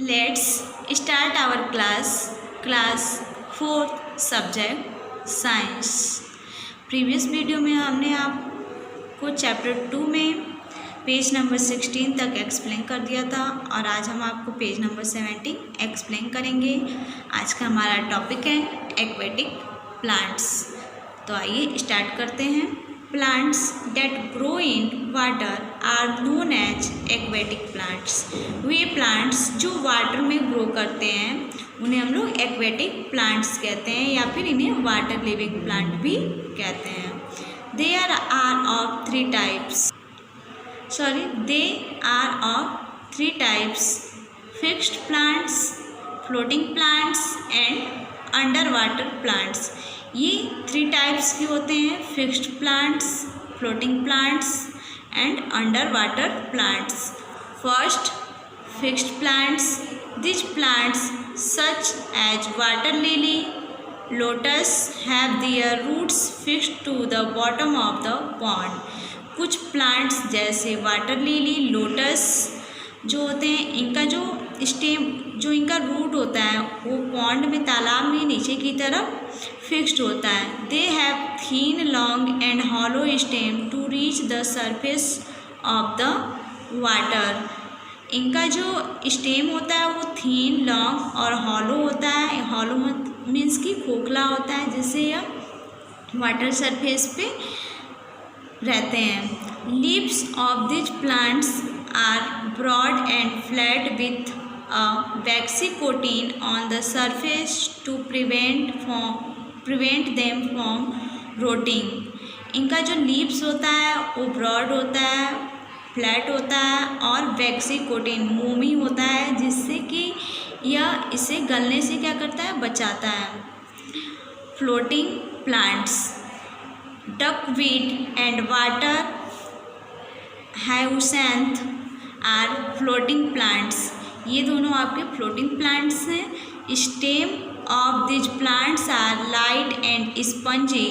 Let's start our class 4th subject science. Previous video में हमने आपको चैप्टर 2 में पेज नंबर 16 तक एक्सप्लेन कर दिया था और आज हम आपको पेज नंबर 17 एक्सप्लेन करेंगे। आज का हमारा टॉपिक है एक्वेटिक प्लांट्स। तो आइए स्टार्ट करते हैं। Plants that grow in water are known as aquatic plants. वे प्लांट्स जो वाटर में ग्रो करते हैं उन्हें हम लोग एक्वेटिक प्लांट्स कहते हैं या फिर इन्हें वाटर लिविंग प्लांट भी कहते हैं। They are of three types fixed plants, floating plants and underwater plants. ये 3 टाइप्स के होते हैं, fixed plants, floating plants and underwater plants. First, fixed plants. This plants such as water lily, lotus have their roots fixed to the bottom of the pond. कुछ plants जैसे water lily, lotus जो होते हैं, इनका जो stem जो इनका root होता है वो पॉन्ड में, तालाब में नीचे की तरफ फिक्स्ड होता है। They have thin long and hollow stem to reach the surface of the water. इनका जो स्टेम होता है वो थीन, लॉन्ग और हॉलो होता है। हॉलो मीन्स कि खोखला होता है, जिससे यह वाटर सरफेस पे रहते हैं। Leaves of this plants are broad and flat with a waxy coating on the surface to prevent them from rotting। इनका जो लीव्स होता है वो ब्रॉड होता है, फ्लैट होता है और वैक्सी कोटिंग मोमी होता है, जिससे कि यह इसे गलने से क्या करता है, बचाता है। Floating plants, duckweed and water hyacinth are floating plants. ये दोनों आपके फ्लोटिंग प्लांट्स हैं। Stem of this plants are light and spongy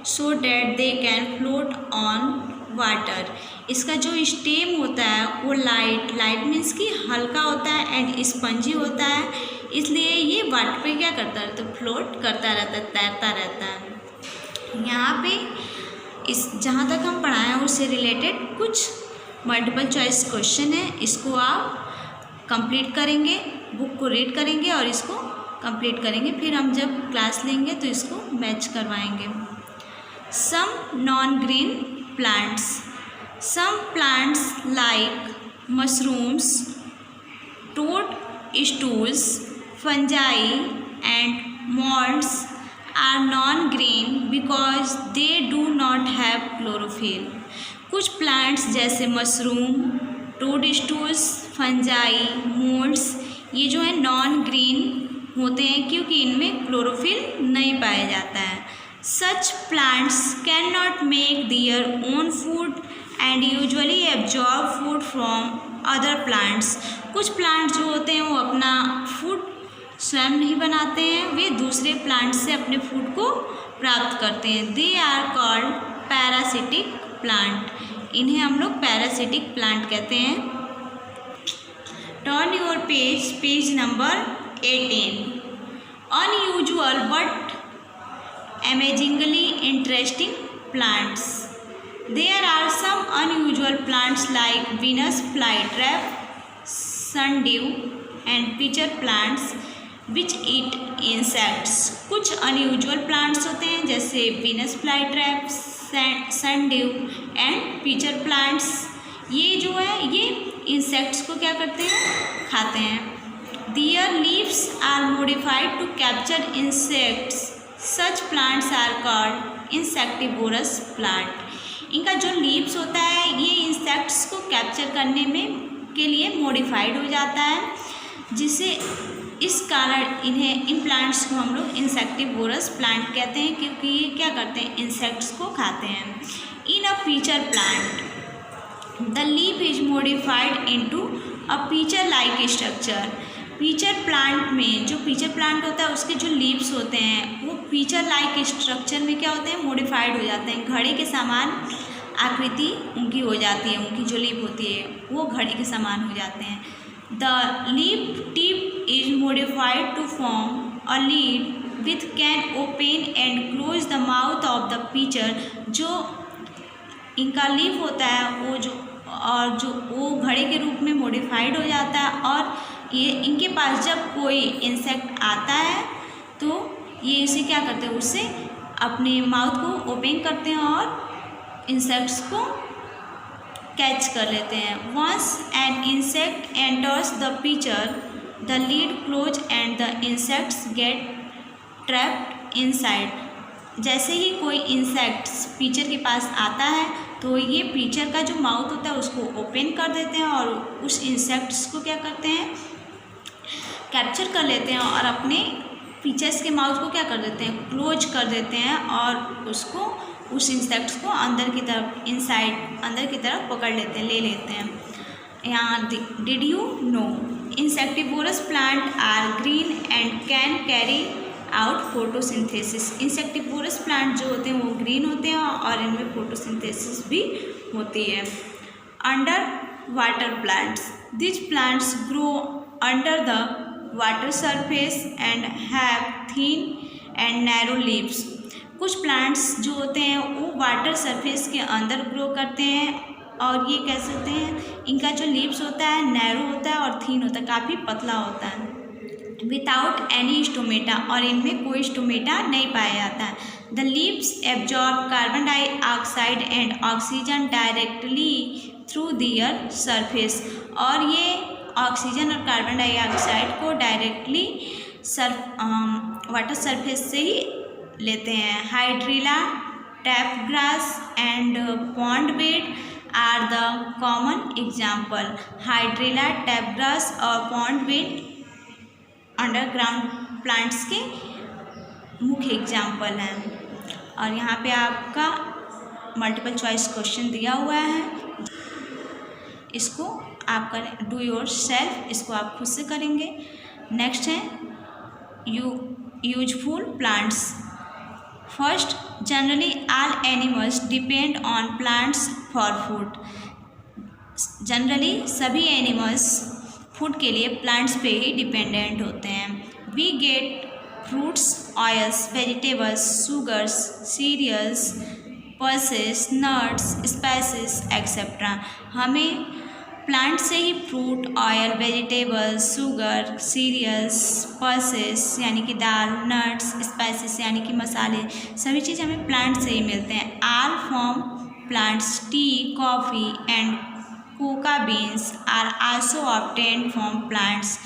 so that they can float on water. इसका जो स्टेम होता है वो लाइट मीन्स कि हल्का होता है एंड स्पंजी होता है, इसलिए ये वाटर पे क्या करता रहता है, फ्लोट करता रहता है, तैरता रहता है। यहाँ पे जहाँ तक हम पढ़ाए हैं उससे रिलेटेड कुछ मल्टीपल चॉइस क्वेश्चन है, इसको आप कंप्लीट करेंगे, बुक को रीड करेंगे और इसको कंप्लीट करेंगे। फिर हम जब क्लास लेंगे तो इसको मैच करवाएंगे। Some non green plants. Some plants like mushrooms, toadstools, fungi and moulds are non green because they do not have chlorophyll. कुछ प्लांट्स जैसे mushroom, toadstools, fungi, moulds ये जो है नॉन ग्रीन होते हैं क्योंकि इनमें क्लोरोफिल नहीं पाया जाता है। Such plants can not make their own food and usually absorb food from other plants. कुछ प्लांट्स जो होते हैं वो अपना फूड स्वयं नहीं बनाते हैं, वे दूसरे प्लांट्स से अपने फूड को प्राप्त करते हैं। They are called parasitic plant. इन्हें हम लोग पैरासिटिक प्लांट कहते हैं। Turn your page number 18। Unusual but amazingly interesting plants. There are some unusual plants like Venus flytrap, sundew and pitcher plants which eat insects. कुछ unusual plants होते हैं जैसे Venus flytrap, sundew and pitcher plants. ये जो है ये insects को क्या करते हैं, खाते हैं। Their leaves are modified to capture insects. Such plants are called insectivorous plant. इनका जो लीव्स होता है ये इंसेक्ट्स को कैप्चर करने में के लिए मॉडिफाइड हो जाता है, जिससे इस कारण इन प्लांट्स को हम लोग इंसेक्टिवोरस प्लांट कहते हैं क्योंकि ये क्या करते हैं, इंसेक्ट्स को खाते हैं। In a pitcher plant the leaf is modified into a pitcher like structure. Pitcher plant में जो पीचर प्लांट होता है उसके जो लीव्स होते हैं वो पीचर लाइक स्ट्रक्चर में क्या होते हैं, मॉडिफाइड हो जाते हैं। घड़े के समान आकृति उनकी हो जाती है, उनकी जो लीफ होती है वो घड़ी के समान हो जाते हैं। The leaf tip modified to form a lid which can open and close the mouth of the pitcher। जो इनका लीफ होता है वो घड़े के रूप में मॉडिफाइड हो जाता है, और ये इनके पास जब कोई इंसेक्ट आता है तो ये इसे क्या करते हैं, उससे अपने माउथ को ओपन करते हैं और इंसेक्ट्स को कैच कर लेते हैं। Once an insect enters the pitcher the lid close and the insects get trapped inside. जैसे ही कोई इंसेक्ट्स पिचर के पास आता है तो ये पिचर का जो माउथ होता है उसको ओपन कर देते हैं और उस इंसेक्ट्स को क्या करते हैं, कैप्चर कर लेते हैं और अपने पिचर्स के माउथ को क्या कर देते हैं, क्लोज कर देते हैं और उसको उस इंसेक्ट्स को अंदर की तरफ अंदर की तरफ पकड़ लेते हैं, ले लेते हैं। यहाँ did you know insectivorous plant are green and can carry out photosynthesis. Insectivorous plant जो होते हैं वो ग्रीन होते हैं और इनमें फोटोसिंथेसिस भी होती है। Under water plants, these plants grow under the water surface and have thin and narrow leaves. कुछ प्लांट्स जो होते हैं वो वाटर सरफेस के अंदर ग्रो करते हैं और ये कैसे होते हैं, इनका जो लीव्स होता है नैरो होता है और थिन होता है, काफ़ी पतला होता है। विदाउट एनी स्टोमेटा, और इनमें कोई स्टोमेटा नहीं पाया जाता है। The leaves absorb carbon dioxide and oxygen directly through their surface, और ये ऑक्सीजन और कार्बन डाइऑक्साइड को डायरेक्टली वाटर सरफेस से ही लेते हैं। Hydrilla, tape grass and pondweed are the common example. Hydrilla, tape grass और पॉन्डवेड अंडरग्राउंड प्लांट्स के मुख्य एग्जाम्पल हैं। और यहाँ पे आपका मल्टीपल चॉइस क्वेश्चन दिया हुआ है, इसको आप करें, डू योर सेल्फ, इसको आप खुद से करेंगे। नेक्स्ट है useful plants. First, generally all animals depend on plants for food. Generally सभी एनिमल्स फूड के लिए प्लांट्स पे ही डिपेंडेंट होते हैं। We get fruits, oils, vegetables, sugars, cereals, pulses, नट्स, स्पाइसेस एक्सेट्रा। हमें प्लांट से ही fruit, oil, vegetables, sugar, cereals, pulses यानी कि दाल, नट्स, स्पाइसेस यानी कि मसाले, सभी चीज़ हमें प्लांट से ही मिलते हैं। All from plants, tea, coffee and coca beans are also obtained from plants.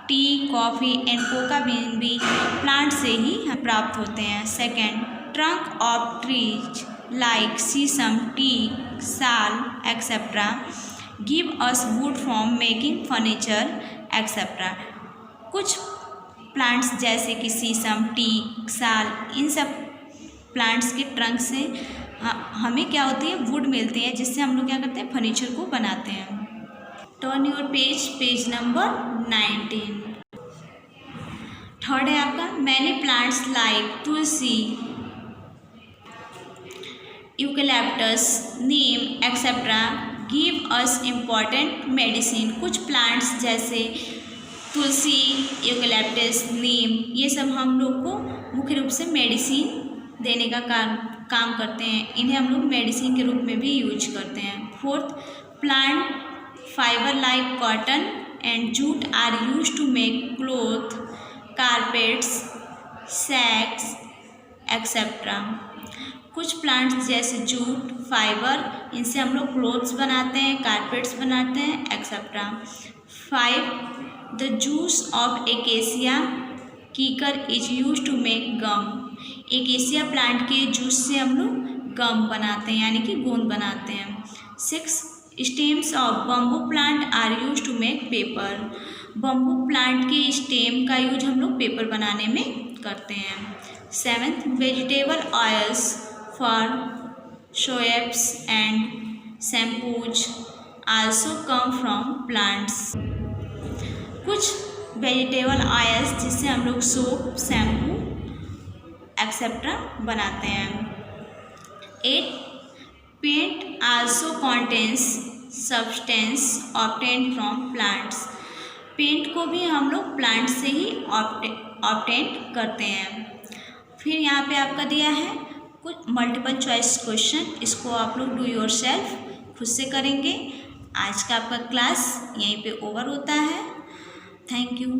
Tea, coffee and coca bean भी प्लांट से ही प्राप्त होते हैं। Second, trunk of trees like sisam, teak, sal etcetera give us wood from making furniture etcetera. कुछ plants जैसे कि सीसम, teak, साल, इन सब प्लांट्स के ट्रंक से हमें क्या होती है, वुड मिलती है, जिससे हम लोग क्या करते हैं, फर्नीचर को बनाते हैं। Turn your page, page number 19। Third है आपका many plants like tulsi, eucalyptus, neem etcetera give us important medicine. कुछ प्लांट्स जैसे तुलसी, यूकेलिप्टस, नीम, ये सब हम लोग को मुख्य रूप से मेडिसिन देने का काम करते हैं। इन्हें हम लोग मेडिसिन के रूप में भी यूज करते हैं। Fourth, plant fibre like cotton and jute are use to make cloth, carpets, sacks etcetera. कुछ प्लांट्स जैसे जूट, फाइबर, इनसे हम लोग क्लोथ्स बनाते हैं, कारपेट्स बनाते हैं etcetera. 5, the juice of acacia kikar is use to make gum. Acacia plant के जूस से हम लोग गम बनाते हैं यानी कि गोंद बनाते हैं। 6, stems of bamboo plant are use to make paper. Bamboo plant के स्टेम का यूज हम लोग पेपर बनाने में करते हैं। 7, vegetable oils for soaps and shampoos also come from plants. कुछ वेजिटेबल ऑयल्स जिससे हम लोग सोप, शैम्पू एक्सेट्रा बनाते हैं। 8, paint also contains substance obtained from plants. Paint को भी हम लोग प्लांट से ही ऑब्टेन करते हैं। फिर यहाँ पे आपका दिया है कुछ मल्टीपल चॉइस क्वेश्चन, इसको आप लोग डू योरसेल्फ खुद से करेंगे। आज का आपका क्लास यहीं पे ओवर होता है। Thank you.